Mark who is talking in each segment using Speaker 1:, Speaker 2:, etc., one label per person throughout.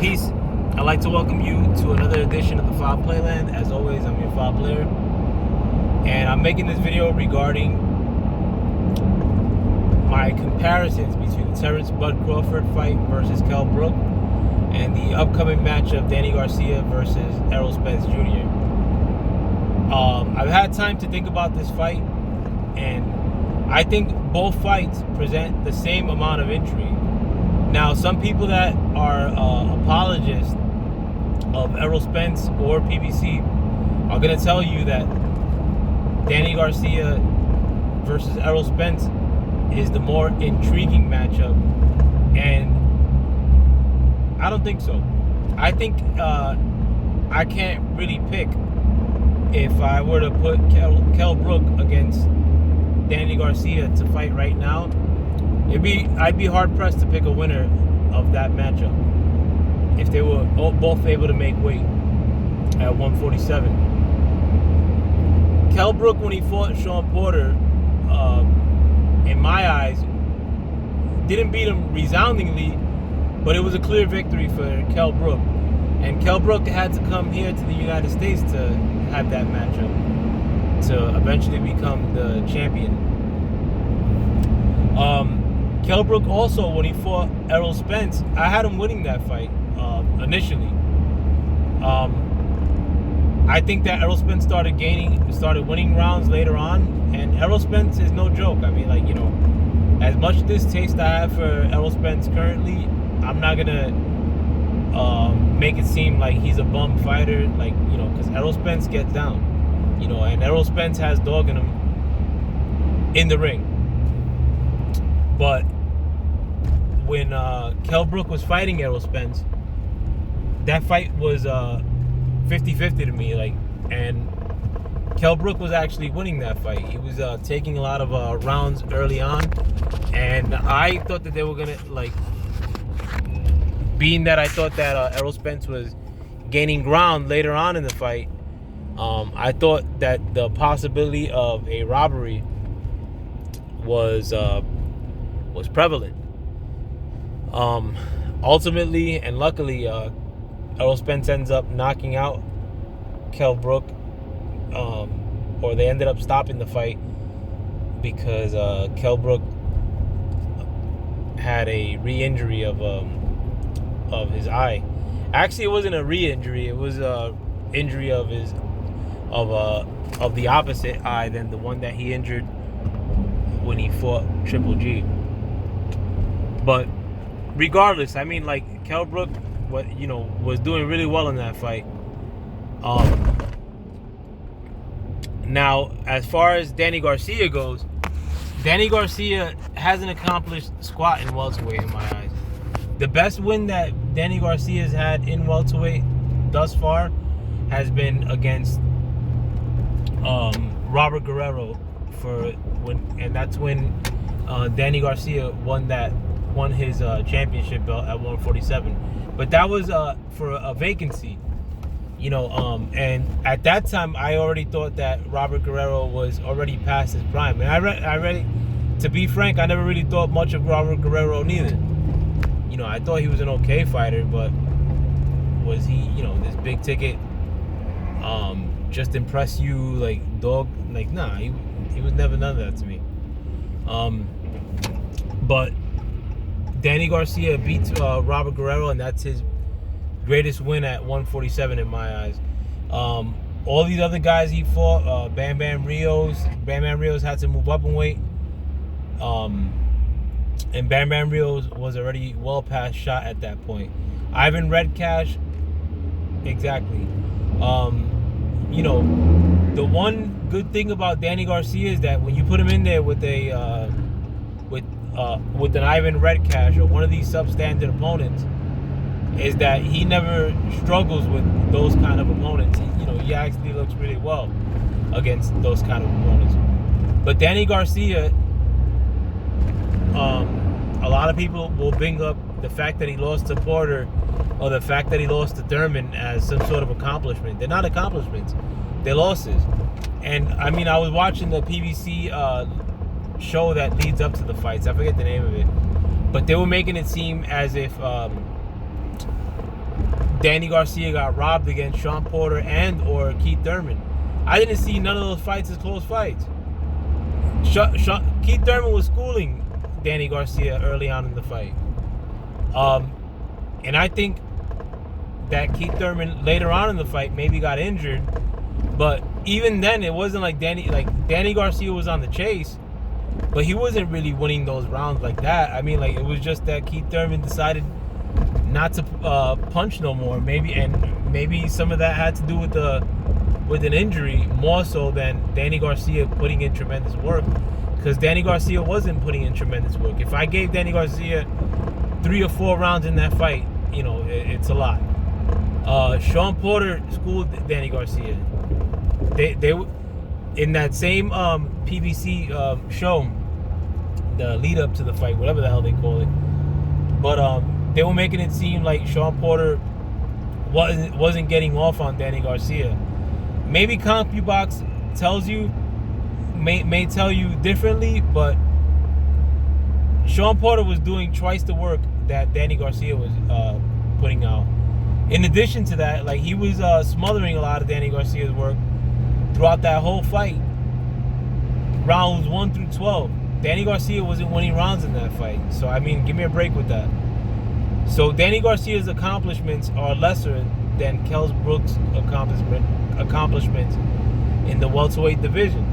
Speaker 1: Peace. I'd like to welcome you to another edition of the Foul Playland. As always, I'm your Foul Player. And I'm making this video regarding my comparisons between the Terrence Bud Crawford fight versus Kell Brook and the upcoming match of Danny Garcia versus Erroll Spence Jr. I've had time to think about this fight, and I think both fights present the same amount of intrigue. Now, some people that are apologists of Erroll Spence or PBC are going to tell you that Danny Garcia versus Erroll Spence is the more intriguing matchup, and I don't think so. I think I can't really pick if I were to put Kell Brook against Danny Garcia to fight right now. I'd be hard pressed to pick a winner of that matchup if they were both able to make weight at 147. Kell Brook, when he fought Sean Porter, in my eyes, didn't beat him resoundingly, but it was a clear victory for Kell Brook. And Kell Brook had to come here to the United States to have that matchup to eventually become the champion. Kell Brook also, when he fought Erroll Spence, I had him winning that fight initially. I think that Erroll Spence started winning rounds later on, and Erroll Spence is no joke. I mean, as much distaste I have for Erroll Spence currently, I'm not gonna make it seem like he's a bum fighter, because Erroll Spence gets down, and Erroll Spence has dog in him in the ring. But when Kell Brook was fighting Erroll Spence, that fight was 50-50 to me, and Kell Brook was actually winning that fight. He was taking a lot of rounds early on, and I thought that they were gonna, being that I thought that Erroll Spence was gaining ground later on in the fight, I thought that the possibility of a robbery was prevalent. Ultimately and luckily, Erroll Spence ends up knocking out Kell Brook, or they ended up stopping the fight because Kell Brook had a re-injury of his eye. Actually, it wasn't a re-injury; it was a injury of the opposite eye than the one that he injured when he fought Triple G. But regardless, I mean, Kell Brook, was doing really well in that fight. Now, as far as Danny Garcia goes, Danny Garcia hasn't accomplished squat in welterweight in my eyes. The best win that Danny Garcia has had in welterweight thus far has been against Robert Guerrero and that's when Danny Garcia won his championship belt at 147. But that was for a vacancy, and at that time I already thought that Robert Guerrero was already past his prime. And I really, to be frank, I never really thought much of Robert Guerrero neither. I thought he was an okay fighter, but was he, this big ticket, just impress you, dog? Nah, he was never none of that to me. But Danny Garcia beats Robert Guerrero, and that's his greatest win at 147 in my eyes. All these other guys he fought, Bam Bam Rios had to move up in weight. And Bam Bam Rios was already well past shot at that point. Ivan Redcash, exactly. The one good thing about Danny Garcia is that when you put him in there with with an Ivan Redcash or one of these substandard opponents, is that he never struggles with those kind of opponents. He actually looks really well against those kind of opponents. But Danny Garcia, a lot of people will bring up the fact that he lost to Porter or the fact that he lost to Thurman as some sort of accomplishment. They're not accomplishments. They're losses. And, I mean, I was watching the PBC show that leads up to the fights. I forget the name of it. But they were making it seem as if Danny Garcia got robbed against Sean Porter and or Keith Thurman. I didn't see none of those fights as close fights. Keith Thurman was schooling Danny Garcia early on in the fight. And I think that Keith Thurman later on in the fight maybe got injured, but even then it wasn't like Danny Garcia was on the chase, but he wasn't really winning those rounds like that. I mean, like, it was just that Keith Thurman decided not to punch no more. Maybe some of that had to do with an injury more so than Danny Garcia putting in tremendous work, because Danny Garcia wasn't putting in tremendous work. If I gave Danny Garcia 3 or 4 rounds in that fight, it's a lot. Sean Porter schooled Danny Garcia. They in that same PBC show, the lead up to the fight, whatever the hell they call it. But they were making it seem like Sean Porter wasn't getting off on Danny Garcia. Maybe CompuBox may tell you differently, but Sean Porter was doing twice the work that Danny Garcia was putting out. In addition to that, like, he was smothering a lot of Danny Garcia's work throughout that whole fight. Rounds 1 through 12. Danny Garcia wasn't winning rounds in that fight. So, I mean, give me a break with that. So, Danny Garcia's accomplishments are lesser than Kell Brook's accomplishments in the welterweight division.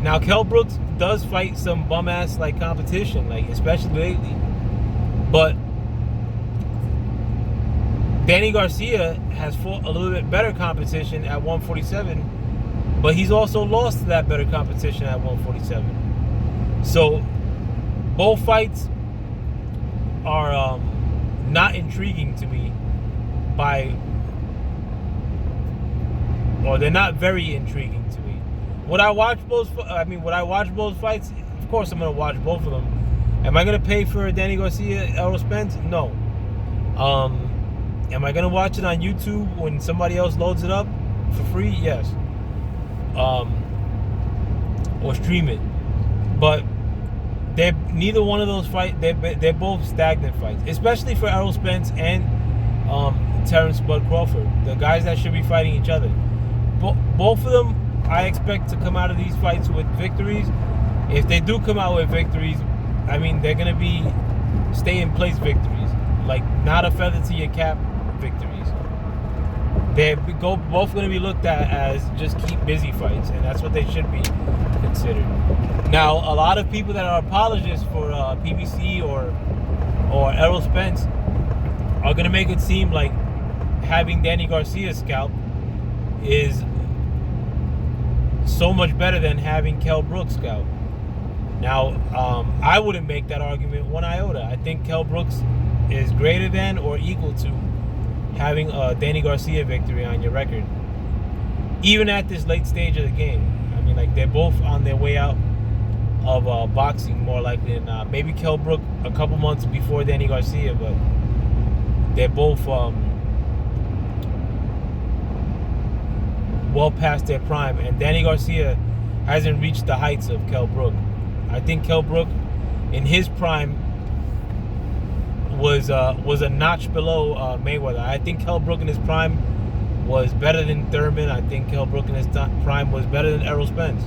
Speaker 1: Now, Kell Brooks does fight some bum-ass, like, competition, like, especially lately. But Danny Garcia has fought a little bit better competition at 147, but he's also lost to that better competition at 147. So both fights are not intriguing to me they're not very intriguing to me. Would I watch both fights? Of course I'm going to watch both of them. Am I going to pay for Danny Garcia, Erroll Spence? No. Am I going to watch it on YouTube when somebody else loads it up for free? Yes. Or stream it. But neither one of those fights, they're both stagnant fights, especially for Erroll Spence and Terrence Bud Crawford, the guys that should be fighting each other. Both of them, I expect to come out of these fights with victories. If they do come out with victories, I mean, they're going to be stay-in-place victories, like not a feather to your cap victories. They're both going to be looked at as just keep busy fights, and that's what they should be considered. Now, a lot of people that are apologists for PBC or Erroll Spence are going to make it seem like having Danny Garcia scalp is so much better than having Kell Brooks scalp. Now, I wouldn't make that argument one iota. I think Kell Brooks is greater than or equal to having a Danny Garcia victory on your record, even at this late stage of the game. I mean, like, they're both on their way out of boxing, more likely than not. Maybe Kell Brook a couple months before Danny Garcia, but they're both well past their prime, and Danny Garcia hasn't reached the heights of Kell Brook. I think Kell Brook in his prime was a notch below Mayweather. I think Kell Brook in his prime was better than Thurman. I think Kell Brook in his prime was better than Erroll Spence.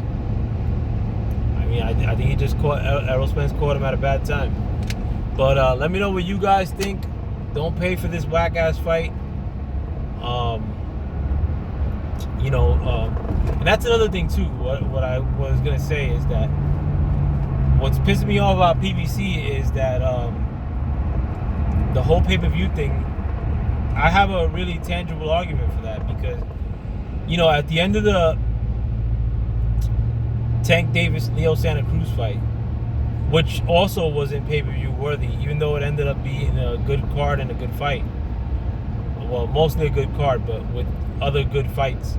Speaker 1: I mean, I think he just Erroll Spence caught him at a bad time. But let me know what you guys think. Don't pay for this whack ass fight. And that's another thing too. What I was gonna say is that what's pissing me off about PBC is that the whole pay-per-view thing. I have a really tangible argument for that because, at the end of the Tank Davis-Leo Santa Cruz fight, which also wasn't pay-per-view worthy, even though it ended up being a good card and a good fight. Well, mostly a good card, but with other good fights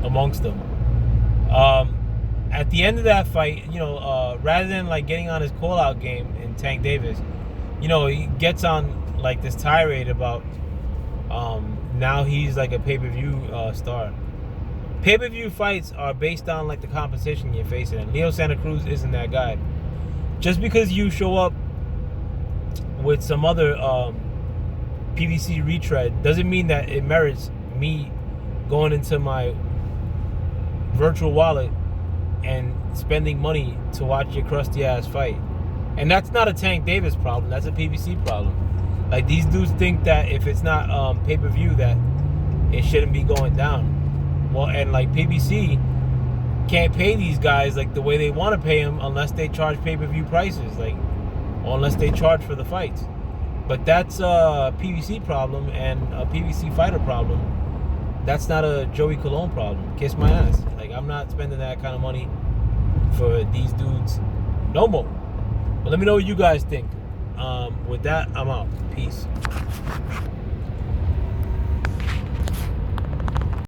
Speaker 1: amongst them. At the end of that fight, rather than like getting on his call-out game in Tank Davis, he gets on like this tirade about now he's like a pay-per-view star. Pay-per-view fights are based on like the competition you're facing, and Leo Santa Cruz isn't that guy. Just because you show up with some other PVC retread doesn't mean that it merits me going into my virtual wallet and spending money to watch your crusty ass fight. And that's not a Tank Davis problem. That's a PVC problem. Like, these dudes think that if it's not pay-per-view that it shouldn't be going down. Well, and like PVC can't pay these guys like the way they want to pay them unless they charge pay-per-view prices, like, or unless they charge for the fights. But that's a PVC problem and a PVC fighter problem. That's not a Joey Colon problem. Kiss my ass. Like, I'm not spending that kind of money for these dudes no more. But let me know what you guys think. With that, I'm out. Peace.